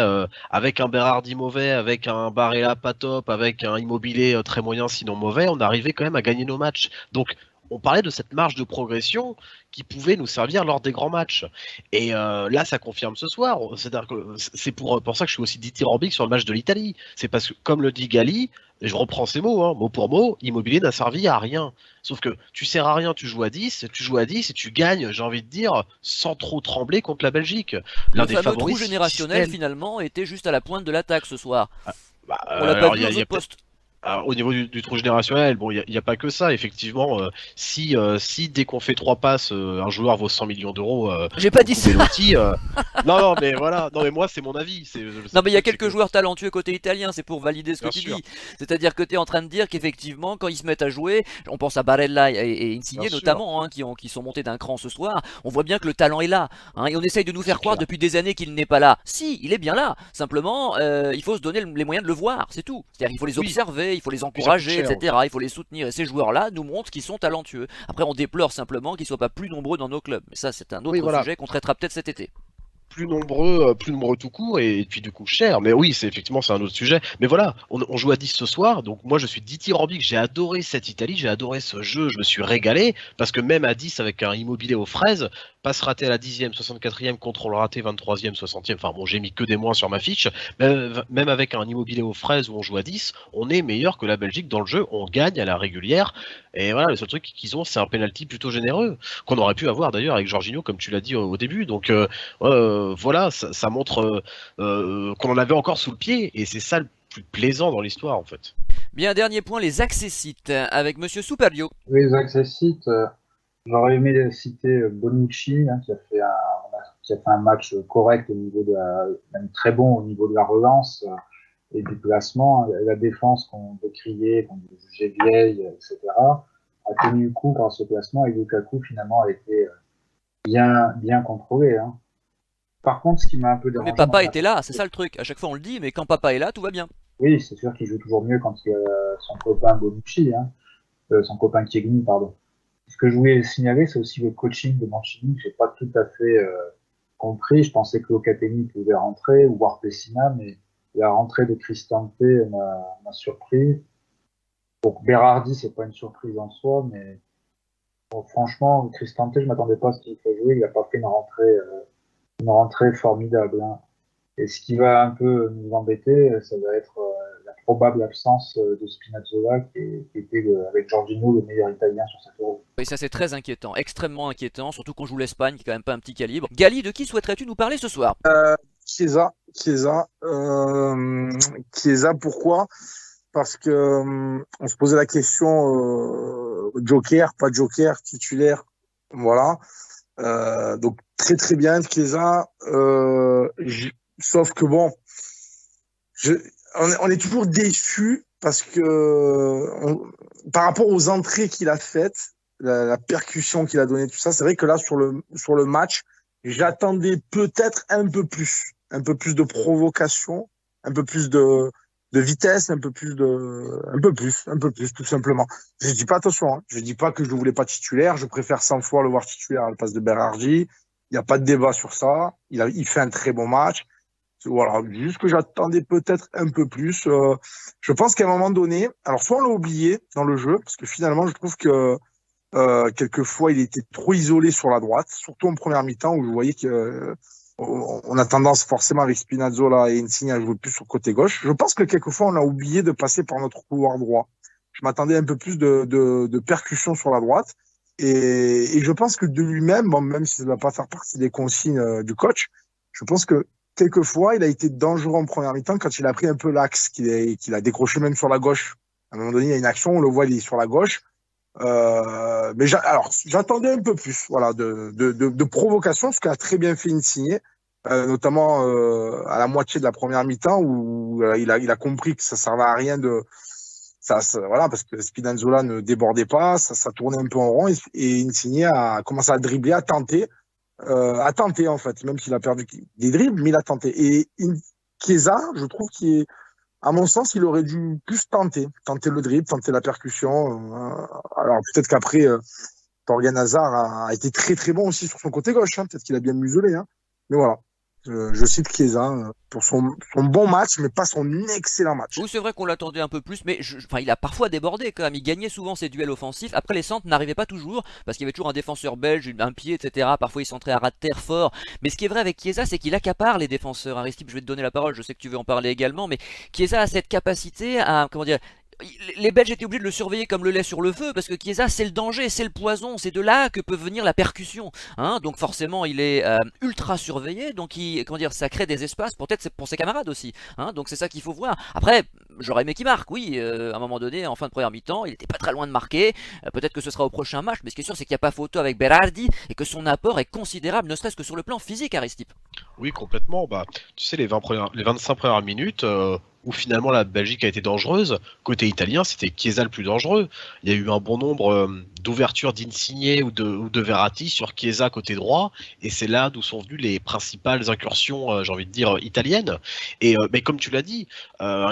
avec un Berardi mauvais, avec un Barella pas top, avec un Immobilier très moyen sinon mauvais, on arrivait quand même à gagner nos matchs. Donc on parlait de cette marge de progression qui pouvait nous servir lors des grands matchs. Et là, ça confirme ce soir. C'est-à-dire que c'est pour ça que je suis aussi dithyrambique sur le match de l'Italie. C'est parce que, comme le dit Gali, et je reprends ses mots, mot pour mot, Immobilier n'a servi à rien. Sauf que tu sers à rien, tu joues à 10 et tu gagnes, j'ai envie de dire, sans trop trembler contre la Belgique. Le fameux trou générationnel, finalement, était juste à la pointe de l'attaque ce soir. On l'a pas vu aux autres postes. Alors, au niveau du trou générationnel, bon, il y a pas que ça. Effectivement, si dès qu'on fait 3 passes, un joueur vaut 100 millions d'euros, J'ai pas au dit coup ça. Belotti, non, non, mais voilà. Non, mais moi, c'est mon avis. Non mais il y a C'est quelques que, joueurs talentueux côté italien, c'est pour valider ce que bien tu sûr, dis. C'est-à-dire que tu es en train de dire qu'effectivement, quand ils se mettent à jouer, on pense à Barella et bien Insigne sûr, notamment, hein, qui sont montés d'un cran ce soir, on voit bien que le talent est là. Hein, et on essaye de nous c'est faire croire clair. depuis des années qu'il n'est pas là. Si, il est bien là. Simplement, il faut se donner les moyens de le voir, c'est tout. C'est-à-dire qu'il faut les Oui, observer, il faut les et puis ça coûte encourager, cher etc. aussi. Il faut les soutenir. Et ces joueurs-là nous montrent qu'ils sont talentueux. Après, on déplore simplement qu'ils soient pas plus nombreux dans nos clubs. Mais ça, c'est un Oui, autre voilà. sujet qu'on traitera peut-être cet été. Plus nombreux tout court et puis du coup cher. Mais oui, c'est un autre sujet. Mais voilà, on joue à 10 ce soir, donc moi je suis dithyrambique, j'ai adoré cette Italie, j'ai adoré ce jeu, je me suis régalé, parce que même à 10 avec un Immobilier aux fraises, passe raté à la 10e, 64e, contrôle raté 23e, 60e, enfin bon, j'ai mis que des moins sur ma fiche, même avec un Immobilier aux fraises où on joue à 10, on est meilleur que la Belgique dans le jeu, on gagne à la régulière, et voilà, le seul truc qu'ils ont, c'est un penalty plutôt généreux, qu'on aurait pu avoir d'ailleurs avec Jorginho, comme tu l'as dit au début, donc voilà, ça montre qu'on en avait encore sous le pied, et c'est ça le plus plaisant dans l'histoire en fait. Bien, dernier point, les accessites avec Monsieur Superio. Les accessites, j'aurais aimé citer Bonucci, hein, qui a fait un match correct au niveau même très bon au niveau de la relance et du placement. La défense qu'on décriait, qu'on jugeait vieille, etc., a tenu le coup par ce placement et Lukaku finalement a été bien contrôlé. Hein. Par contre, ce qui m'a un peu Mais dérangé, papa était là, c'est ça le truc. À chaque fois on le dit, mais quand papa est là, tout va bien. oui, c'est sûr qu'il joue toujours mieux quand il a son copain Bonucci, hein, son copain Chiellini, pardon. Ce que je voulais signaler, c'est aussi le coaching de Mancini, que j'ai pas tout à fait compris. Je pensais que Locatelli pouvait rentrer, ou voir Pessina, mais la rentrée de Cristante m'a surpris. Donc Berardi, c'est pas une surprise en soi, mais bon, franchement, Cristante, je m'attendais pas à ce qu'il fait jouer. Il a pas fait une rentrée formidable. Hein. Et ce qui va un peu nous embêter, ça va être la probable absence de Spinazzola, qui était avec Jorginho le meilleur Italien sur cette Euro. Et ça c'est très inquiétant, extrêmement inquiétant, surtout qu'on joue l'Espagne qui est quand même pas un petit calibre. Gali, de qui souhaiterais-tu nous parler ce soir? Chiesa, pourquoi? Parce que on se posait la question Joker, pas Joker, titulaire, voilà. Donc très très bien Chiesa. Sauf que bon, on est toujours déçu parce que par rapport aux entrées qu'il a faites, la percussion qu'il a donnée, tout ça, c'est vrai que là sur le match, j'attendais peut-être un peu plus de provocation, un peu plus de vitesse, un peu plus, tout simplement. Je dis pas attention, hein, je dis pas que je ne voulais pas titulaire, je préfère 100 fois le voir titulaire à la place de Berardi. Il n'y a pas de débat sur ça. Il fait un très bon match. Voilà, juste que j'attendais peut-être un peu plus. Je pense qu'à un moment donné, alors soit on l'a oublié dans le jeu, parce que finalement, je trouve que quelquefois, il était trop isolé sur la droite, surtout en première mi-temps où je voyais que on a tendance forcément avec Spinazzola et Insigne à jouer plus sur le côté gauche. Je pense que quelquefois, on a oublié de passer par notre couloir droit. Je m'attendais un peu plus de percussion sur la droite. Et je pense que de lui-même, bon, même si ça ne va pas faire partie des consignes du coach, je pense que quelquefois, il a été dangereux en première mi-temps quand il a pris un peu l'axe, qu'il a décroché même sur la gauche. À un moment donné, il y a une action, on le voit, il est sur la gauche. Mais j'attendais un peu plus, voilà, de provocation, ce qu'a très bien fait Insigne, notamment à la moitié de la première mi-temps où il a compris que ça servait à rien voilà, parce que Spinazzola ne débordait pas, ça tournait un peu en rond et Insigne a commencé à dribbler, à tenter en fait, même s'il a perdu des dribbles, mais il a tenté. Et Chiesa, je trouve qu'il est à mon sens, il aurait dû plus tenter le dribble, tenter la percussion. Alors peut-être qu'après, Torgan Hazard a été très très bon aussi sur son côté gauche. Hein. Peut-être qu'il a bien muselé. Hein. Mais voilà, je cite Chiesa pour son bon match, mais pas son excellent match. Oui, c'est vrai qu'on l'attendait un peu plus, mais enfin, il a parfois débordé quand même. Il gagnait souvent ses duels offensifs. Après, les centres n'arrivaient pas toujours, parce qu'il y avait toujours un défenseur belge, un pied, etc. Parfois, il centrait à ras de terre fort. Mais ce qui est vrai avec Chiesa, c'est qu'il accapare les défenseurs. Aristide, je vais te donner la parole, je sais que tu veux en parler également, mais Chiesa a cette capacité à, comment dire, les Belges étaient obligés de le surveiller comme le lait sur le feu parce que Chiesa c'est le danger, c'est le poison, c'est de là que peut venir la percussion. Hein, donc forcément il est ultra surveillé, donc comment dire, ça crée des espaces peut-être pour ses camarades aussi. Hein, donc c'est ça qu'il faut voir. Après, j'aurais aimé qu'il marque, oui, à un moment donné, en fin de première mi-temps, il n'était pas très loin de marquer. Peut-être que ce sera au prochain match, mais ce qui est sûr c'est qu'il n'y a pas photo avec Berardi et que son apport est considérable, ne serait-ce que sur le plan physique, Aristide. Oui, complètement. Bah, tu sais, les 25 premières minutes où finalement la Belgique a été dangereuse, côté italien, c'était Chiesa le plus dangereux. Il y a eu un bon nombre d'ouvertures d'Insigne ou de Verratti sur Chiesa côté droit, et c'est là d'où sont venues les principales incursions, j'ai envie de dire, italiennes. Et mais comme tu l'as dit,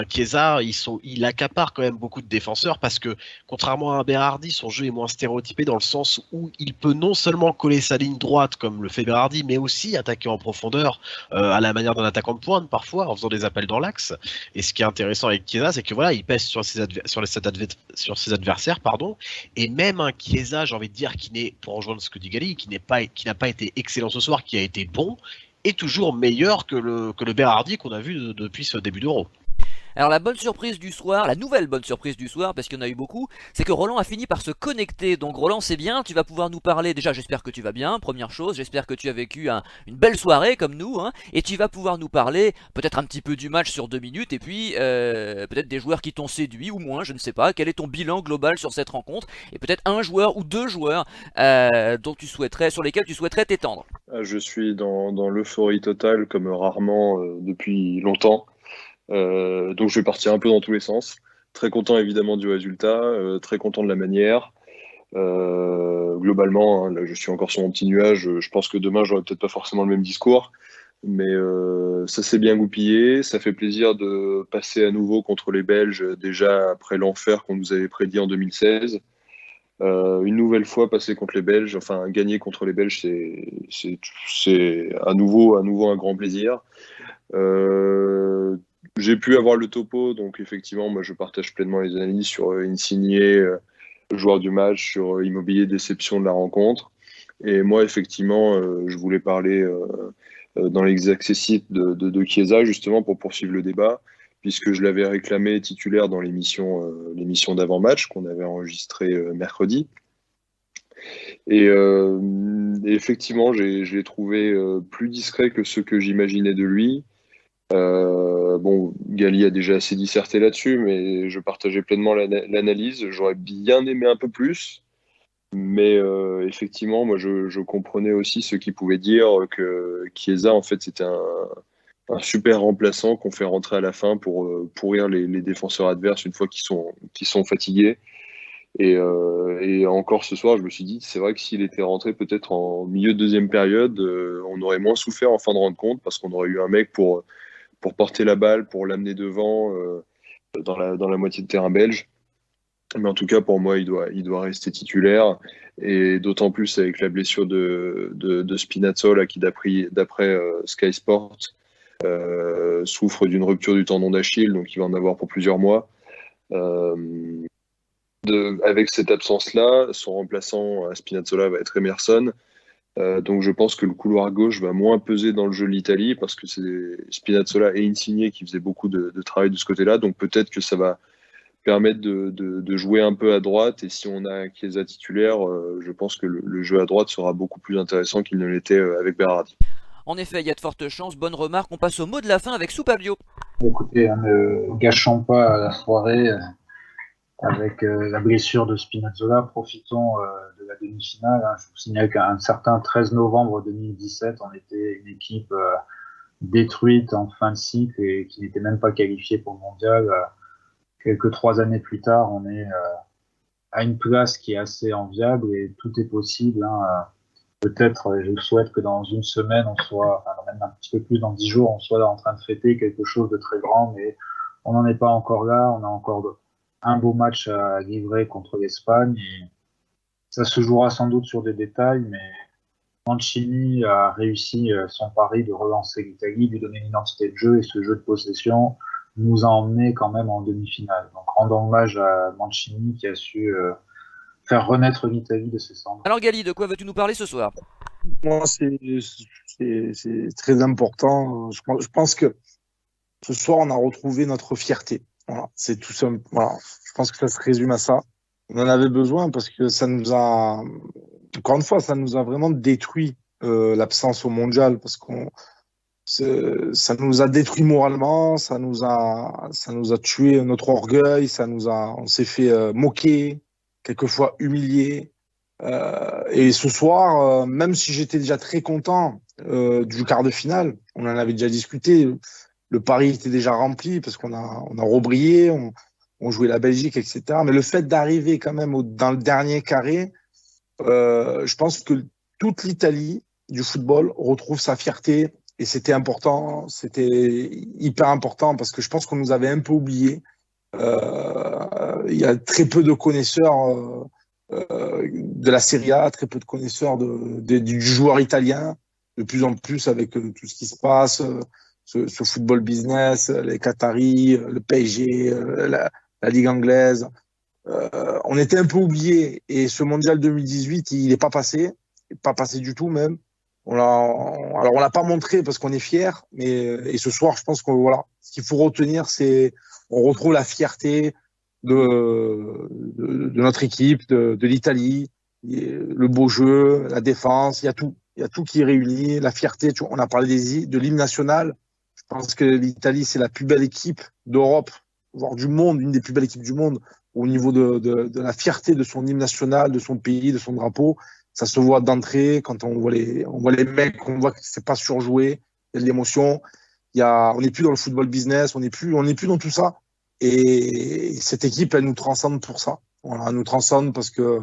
Chiesa, il accapare quand même beaucoup de défenseurs parce que, contrairement à Berardi, son jeu est moins stéréotypé dans le sens où il peut non seulement coller sa ligne droite comme le fait Berardi, mais aussi attaquer en profondeur à la manière d'un attaquant de pointe parfois en faisant des appels dans l'axe. Et ce qui est intéressant avec Chiesa, c'est que voilà, il pèse sur ses adversaires, pardon, et même un Chiesa, j'ai envie de dire, qui n'est, pour rejoindre ce que dit Gali, qui n'a pas été excellent ce soir, qui a été bon, est toujours meilleur que le Berardi qu'on a vu depuis ce début d'Euro. Alors la bonne surprise du soir, la nouvelle bonne surprise du soir, parce qu'il y en a eu beaucoup, c'est que Roland a fini par se connecter. Donc Roland, c'est bien, tu vas pouvoir nous parler, déjà j'espère que tu vas bien, première chose, j'espère que tu as vécu une belle soirée comme nous, hein, et tu vas pouvoir nous parler peut-être un petit peu du match sur 2 minutes, et puis peut-être des joueurs qui t'ont séduit, ou moins, je ne sais pas, quel est ton bilan global sur cette rencontre, et peut-être un joueur ou deux joueurs sur lesquels tu souhaiterais t'étendre. Je suis dans l'euphorie totale comme rarement depuis longtemps. Donc je vais partir un peu dans tous les sens. Très content évidemment du résultat, très content de la manière. Globalement, hein, là, je suis encore sur mon petit nuage. Je pense que demain, j'aurai peut-être pas forcément le même discours. Mais ça s'est bien goupillé. Ça fait plaisir de passer à nouveau contre les Belges, déjà après l'enfer qu'on nous avait prédit en 2016. Une nouvelle fois passer contre les Belges, enfin gagner contre les Belges, c'est à nouveau un grand plaisir. J'ai pu avoir le topo, donc effectivement, moi je partage pleinement les analyses sur Insigne, joueur du match, sur Immobilier, déception de la rencontre. Et moi, effectivement, je voulais parler dans l'exercice de Chiesa, justement, pour poursuivre le débat, puisque je l'avais réclamé titulaire dans l'émission d'avant-match qu'on avait enregistrée mercredi. Et effectivement, je l'ai trouvé plus discret que ce que j'imaginais de lui. Bon, Gali a déjà assez disserté là-dessus, mais je partageais pleinement l'analyse. J'aurais bien aimé un peu plus, mais effectivement, moi, je comprenais aussi ceux qui pouvaient dire que Chiesa, en fait, c'était un super remplaçant qu'on fait rentrer à la fin pour pourrir les défenseurs adverses une fois qu'ils sont fatigués. Et encore ce soir, je me suis dit, c'est vrai que s'il était rentré peut-être en milieu de deuxième période, on aurait moins souffert en fin de rencontre parce qu'on aurait eu un mec pour porter la balle, pour l'amener devant dans la moitié de terrain belge. Mais en tout cas, pour moi, il doit rester titulaire. Et d'autant plus avec la blessure de Spinazzola qui, d'après Sky Sport, souffre d'une rupture du tendon d'Achille, donc il va en avoir pour plusieurs mois. Avec cette absence-là, son remplaçant à Spinazzola va être Emerson. Donc je pense que le couloir gauche va moins peser dans le jeu de l'Italie parce que c'est Spinazzola et Insigne qui faisaient beaucoup de travail de ce côté-là. Donc peut-être que ça va permettre de jouer un peu à droite. Et si on a Chiesa titulaire, je pense que le jeu à droite sera beaucoup plus intéressant qu'il ne l'était avec Berardi. En effet, il y a de fortes chances. Bonne remarque. On passe au mot de la fin avec Soupabio. Écoutez, ne gâchons pas la soirée avec la blessure de Spinazzola. Profitons de la demi-finale. Je vous signale qu'un certain 13 novembre 2017, on était une équipe détruite en fin de cycle et qui n'était même pas qualifiée pour le mondial. Quelques 3 années plus tard, on est à une place qui est assez enviable et tout est possible. Peut-être, je souhaite que dans une semaine, on soit, enfin, même un petit peu plus, dans 10 jours, on soit là en train de fêter quelque chose de très grand, mais on n'en est pas encore là. On a encore un beau match à livrer contre l'Espagne et ça se jouera sans doute sur des détails, mais Mancini a réussi son pari de relancer l'Italie, lui donner une identité de jeu et ce jeu de possession nous a emmenés quand même en demi-finale. Donc rendons hommage à Mancini qui a su faire renaître l'Italie de ses cendres. Alors Gali, de quoi veux-tu nous parler ce soir? Moi, c'est très important. Je pense que ce soir, on a retrouvé notre fierté. Voilà, c'est tout simple. Voilà. Je pense que ça se résume à ça. On en avait besoin parce que ça nous a, encore une fois, ça nous a vraiment détruit l'absence au mondial parce ça nous a détruit moralement, ça nous a tué notre orgueil, on s'est fait moquer, quelquefois humilier. Et ce soir, même si j'étais déjà très content du quart de finale, on en avait déjà discuté. Le pari était déjà rempli parce on a rebrillé, on jouait la Belgique, etc. Mais le fait d'arriver quand même dans le dernier carré, je pense que toute l'Italie du football retrouve sa fierté et c'était important, c'était hyper important parce que je pense qu'on nous avait un peu oubliés. Il y a très peu de connaisseurs de la Serie A, très peu de connaisseurs du joueur italien. De plus en plus avec tout ce qui se passe, ce football business, les Qataris, le PSG, la Ligue anglaise. On était un peu oubliés et ce mondial 2018, il n'est pas passé du tout même. Alors on l'a pas montré parce qu'on est fiers, mais et ce soir, je pense que voilà, ce qu'il faut retenir, c'est on retrouve la fierté de notre équipe, de l'Italie, le beau jeu, la défense, il y a tout qui est réuni, la fierté. On a parlé de l'hymne national. Je pense que l'Italie, c'est la plus belle équipe d'Europe, voire du monde, une des plus belles équipes du monde au niveau de la fierté de son hymne national, de son pays, de son drapeau. Ça se voit d'entrée quand on voit les mecs, on voit que c'est pas surjoué, il y a de l'émotion. On n'est plus dans le football business, on n'est plus dans tout ça. Et cette équipe, elle nous transcende pour ça. Voilà, elle nous transcende parce que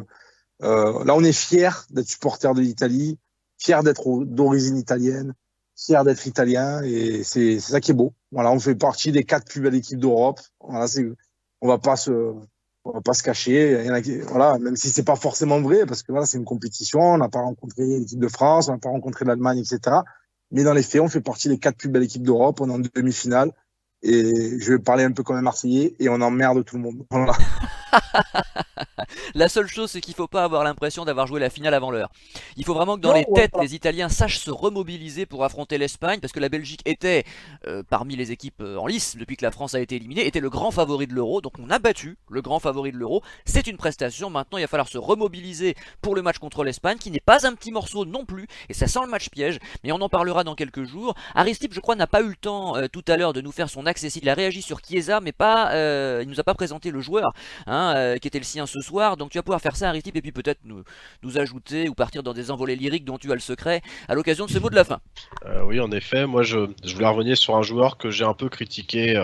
là, on est fiers d'être supporters de l'Italie, fiers d'être d'origine italienne, fiers d'être italien, et c'est ça qui est beau. Voilà, on fait partie des 4 plus belles équipes d'Europe. Voilà, on va pas se cacher. Il y en a voilà, même si c'est pas forcément vrai, parce que voilà, c'est une compétition. On n'a pas rencontré l'équipe de France, on n'a pas rencontré l'Allemagne, etc. Mais dans les faits, on fait partie des 4 plus belles équipes d'Europe. On est en demi-finale. Et je vais parler un peu comme un Marseillais et on emmerde tout le monde. Voilà. La seule chose, c'est qu'il faut pas avoir l'impression d'avoir joué la finale avant l'heure. Il faut vraiment que dans Non, les têtes, voilà. les Italiens sachent se remobiliser pour affronter l'Espagne, parce que la Belgique était, parmi les équipes en lice, depuis que la France a été éliminée, était le grand favori de l'Euro, donc on a battu le grand favori de l'Euro. C'est une prestation, maintenant il va falloir se remobiliser pour le match contre l'Espagne, qui n'est pas un petit morceau non plus, et ça sent le match piège, mais on en parlera dans quelques jours. Aristide, je crois, n'a pas eu le temps tout à l'heure de nous faire son accessible. Il a réagi sur Chiesa, mais pas, il nous a pas présenté le joueur, hein, qui était le sien ce soir. Donc tu vas pouvoir faire ça, Aristide, et puis peut-être nous ajouter ou partir dans des envolées lyriques dont tu as le secret à l'occasion de ce mot de la fin. Oui, en effet, moi je voulais revenir sur un joueur que j'ai un peu critiqué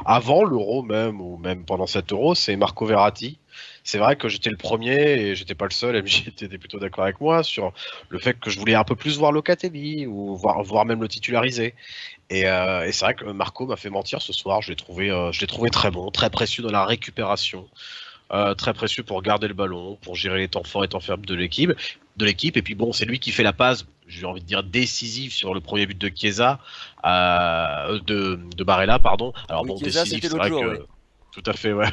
avant l'Euro même, ou même pendant cet Euro, c'est Marco Verratti. C'est vrai que j'étais le premier et j'étais pas le seul, MJ était plutôt d'accord avec moi sur le fait que je voulais un peu plus voir Locatelli ou voir même le titulariser. Et c'est vrai que Marco m'a fait mentir ce soir, je l'ai trouvé très bon, très précieux dans la récupération. Très précieux pour garder le ballon, pour gérer les temps forts et temps faibles de l'équipe. Et puis bon, c'est lui qui fait la passe, j'ai envie de dire décisive sur le premier but de Chiesa, de Barella, pardon. Alors Oui, bon, Chiesa, décisif, c'était c'est l'autre vrai jour, que oui. tout à fait, ouais,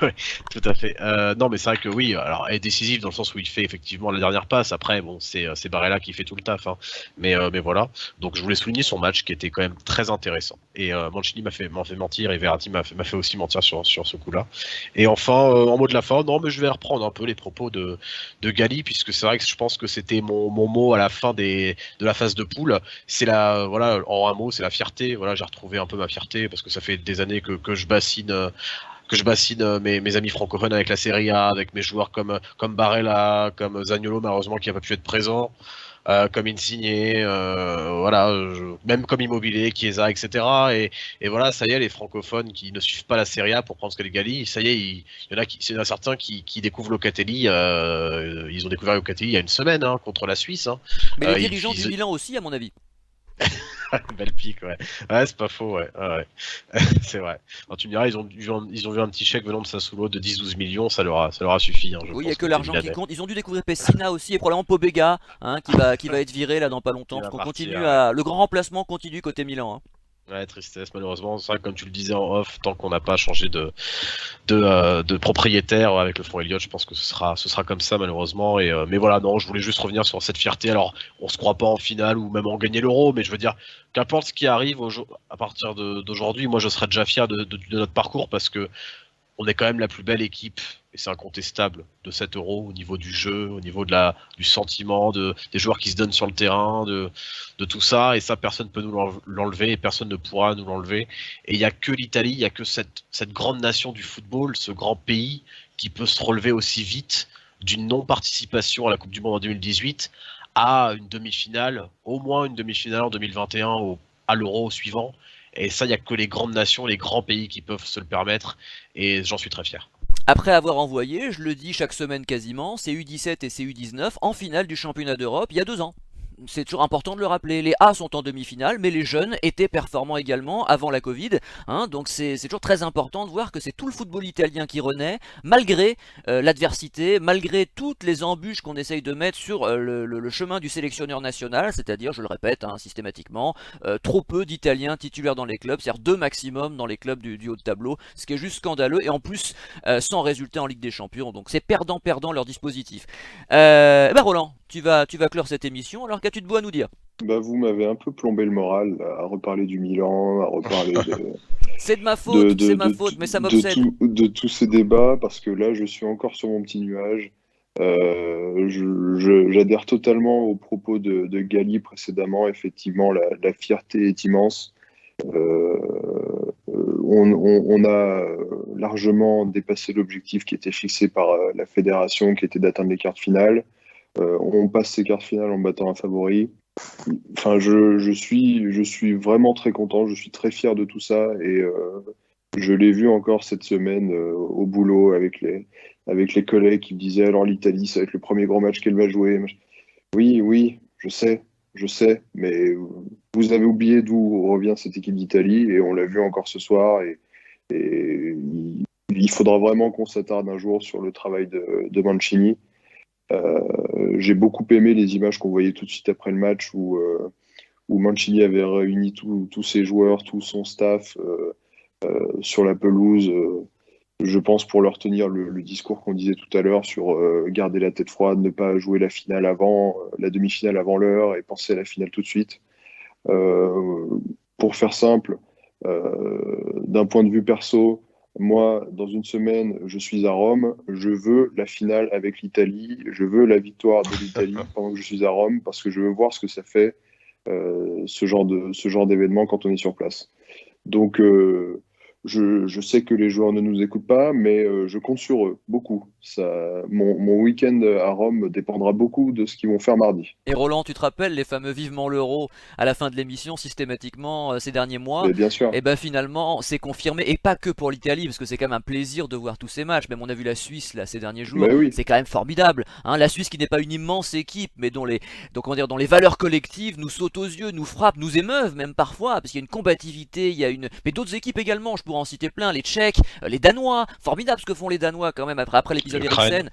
tout à fait. Non, mais c'est vrai que oui, alors elle est décisive dans le sens où il fait effectivement la dernière passe. Après, bon, c'est Barella qui fait tout le taf, hein. Mais voilà. Donc je voulais souligner son match qui était quand même très intéressant. Et Mancini m'a fait mentir et Verratti m'a fait aussi mentir sur ce coup-là. Et enfin, en mot de la fin, non, mais je vais reprendre un peu les propos de Gali, puisque c'est vrai que je pense que c'était mon mot à la fin de la phase de poule. C'est voilà, en un mot, c'est la fierté. Voilà, j'ai retrouvé un peu ma fierté parce que ça fait des années que je bassine. Que je bassine mes amis francophones avec la Serie A, avec mes joueurs comme Barella, comme Zaniolo malheureusement qui n'a pas pu être présent, comme Insigne, voilà, même comme Immobilier, Chiesa, etc. Et voilà, ça y est, les francophones qui ne suivent pas la Serie A pour prendre ce qu'est le Gali, ça y est, il y en a certains qui découvrent Locatelli, ils ont découvert Locatelli il y a une semaine, hein, contre la Suisse. Hein. Mais les dirigeants du Milan aussi, à mon avis. Belle pique, ouais. Ouais, c'est pas faux, ouais. Ouais. C'est vrai. Alors, tu me diras, ils ont vu un petit chèque venant de Sassuolo de 10-12 millions, ça leur a suffi, hein, je Oui, il n'y a pense, que côté l'argent qui milanais. compte. Ils ont dû découvrir Pessina aussi et probablement Pobega, hein, qui va être viré là dans pas longtemps. Il Parce va qu'on partir, continue ouais. le grand remplacement continue côté Milan, hein. Ouais, tristesse, malheureusement. C'est vrai que comme tu le disais en off, tant qu'on n'a pas changé de propriétaire avec le fonds Elliott, je pense que ce sera comme ça, malheureusement. Mais voilà, non, je voulais juste revenir sur cette fierté. Alors, on se croit pas en finale ou même en gagner l'Euro, mais je veux dire, qu'importe ce qui arrive à partir d'aujourd'hui, moi, je serai déjà fier de notre parcours parce que on est quand même la plus belle équipe, et c'est incontestable, de cet Euro au niveau du jeu, au niveau du sentiment, des joueurs qui se donnent sur le terrain, de tout ça, et ça personne ne peut nous l'enlever, et personne ne pourra nous l'enlever. Et il n'y a que l'Italie, il n'y a que cette grande nation du football, ce grand pays qui peut se relever aussi vite d'une non-participation à la Coupe du Monde en 2018 à une demi-finale, au moins une demi-finale en 2021 à l'Euro suivant. Et ça, il n'y a que les grandes nations, les grands pays qui peuvent se le permettre, et j'en suis très fier. Après avoir envoyé, je le dis chaque semaine quasiment, ces U17 et ces U19 en finale du championnat d'Europe il y a 2 ans. C'est toujours important de le rappeler. Les A sont en demi-finale, mais les jeunes étaient performants également avant la Covid. Donc c'est toujours très important de voir que c'est tout le football italien qui renaît, malgré l'adversité, malgré toutes les embûches qu'on essaye de mettre sur le chemin du sélectionneur national, c'est-à-dire, je le répète systématiquement, trop peu d'Italiens titulaires dans les clubs, c'est-à-dire 2 maximum dans les clubs du haut de tableau, ce qui est juste scandaleux, et en plus sans résultat en Ligue des Champions. Donc c'est perdant-perdant leur dispositif. Roland, tu vas clore cette émission, alors qu'as-tu de beau à nous dire? Bah, vous m'avez un peu plombé le moral à reparler du Milan, à reparler C'est de ma faute, mais ça m'obsède. de tous ces débats, parce que là, je suis encore sur mon petit nuage. J'adhère totalement aux propos de Gali précédemment. Effectivement, la fierté est immense. Euh, on a largement dépassé l'objectif qui était fixé par la fédération, qui était d'atteindre les quarts de finale. On passe ces quarts de finale en battant un favori. Enfin, je suis vraiment très content, je suis très fier de tout ça, et je l'ai vu encore cette semaine au boulot avec les collègues qui me disaient alors l'Italie, ça va être le premier gros match qu'elle va jouer. Oui, oui, je sais, mais vous avez oublié d'où revient cette équipe d'Italie, et on l'a vu encore ce soir, et il faudra vraiment qu'on s'attarde un jour sur le travail de Mancini. J'ai beaucoup aimé les images qu'on voyait tout de suite après le match où Mancini avait réuni tous ses joueurs, tout son staff sur la pelouse, je pense pour leur tenir le discours qu'on disait tout à l'heure sur garder la tête froide, ne pas jouer la finale avant, la demi-finale avant l'heure, et penser à la finale tout de suite. Pour faire simple, d'un point de vue perso, moi, dans une semaine, je suis à Rome. Je veux la finale avec l'Italie. Je veux la victoire de l'Italie pendant que je suis à Rome, parce que je veux voir ce que ça fait, ce genre d'événement quand on est sur place. Donc, je sais que les joueurs ne nous écoutent pas, mais je compte sur eux, beaucoup. Mon week-end à Rome dépendra beaucoup de ce qu'ils vont faire mardi. Et Roland, tu te rappelles les fameux vivement l'euro à la fin de l'émission systématiquement ces derniers mois? Mais bien sûr. Et ben finalement, c'est confirmé, et pas que pour l'Italie, parce que c'est quand même un plaisir de voir tous ces matchs. Même on a vu la Suisse là ces derniers jours, Mais oui. c'est quand même formidable. La Suisse qui n'est pas une immense équipe, mais dont les valeurs collectives nous sautent aux yeux, nous frappent, nous émeuvent même parfois, parce qu'il y a une combativité, mais d'autres équipes également. Je pourrais en citer plein, les Tchèques, les Danois, formidable ce que font les Danois quand même après l'épisode Eriksen.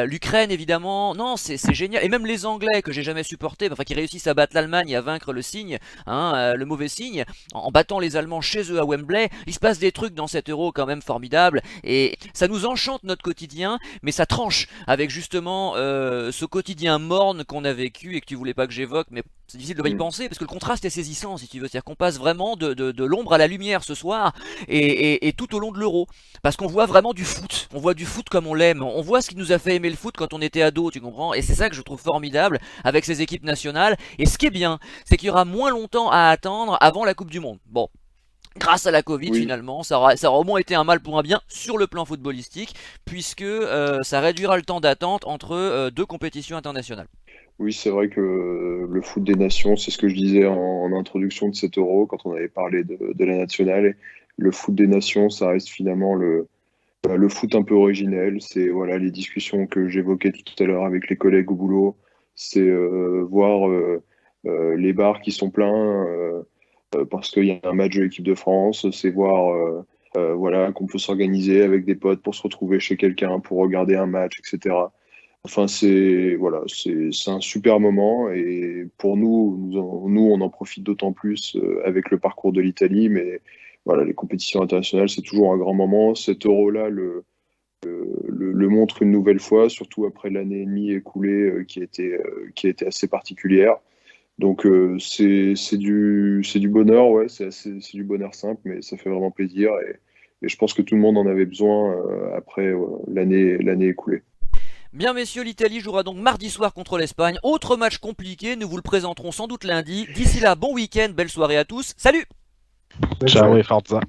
L'Ukraine évidemment, non c'est génial, et même les Anglais que j'ai jamais supporté, enfin qui réussissent à battre l'Allemagne et à vaincre le signe, le mauvais signe, en battant les Allemands chez eux à Wembley. Il se passe des trucs dans cet Euro quand même formidables, et ça nous enchante notre quotidien, mais ça tranche avec justement ce quotidien morne qu'on a vécu et que tu voulais pas que j'évoque, mais c'est difficile de pas y penser parce que le contraste est saisissant si tu veux, c'est-à-dire qu'on passe vraiment de l'ombre à la lumière ce soir, et tout au long de l'Euro, parce qu'on voit vraiment du foot, on voit du foot comme on l'aime, on voit ce qui nous a fait aimer le foot quand on était ado, tu comprends, et c'est ça que je trouve formidable avec ces équipes nationales. Et ce qui est bien, c'est qu'il y aura moins longtemps à attendre avant la Coupe du Monde. Bon, grâce à la Covid, Oui. finalement, ça aura au moins été un mal pour un bien sur le plan footballistique, puisque ça réduira le temps d'attente entre 2 compétitions internationales. Oui, c'est vrai que le foot des nations, c'est ce que je disais en introduction de cet Euro, quand on avait parlé de la nationale. Et le foot des nations, ça reste finalement le foot un peu originel. C'est voilà, les discussions que j'évoquais tout à l'heure avec les collègues au boulot. C'est voir les bars qui sont pleins parce qu'il y a un match de l'équipe de France. C'est voir voilà, qu'on peut s'organiser avec des potes pour se retrouver chez quelqu'un, pour regarder un match, etc. Enfin, c'est un super moment, et pour nous on en profite d'autant plus avec le parcours de l'Italie. Mais voilà, les compétitions internationales, c'est toujours un grand moment. Cet Euro-là le montre une nouvelle fois, surtout après l'année et demie écoulée qui a été assez particulière. Donc c'est du bonheur, ouais, c'est du bonheur simple, mais ça fait vraiment plaisir, et Et je pense que tout le monde en avait besoin après l'année écoulée. Bien messieurs, l'Italie jouera donc mardi soir contre l'Espagne. Autre match compliqué, nous vous le présenterons sans doute lundi. D'ici là, bon week-end, belle soirée à tous. Salut! Ciao et forza.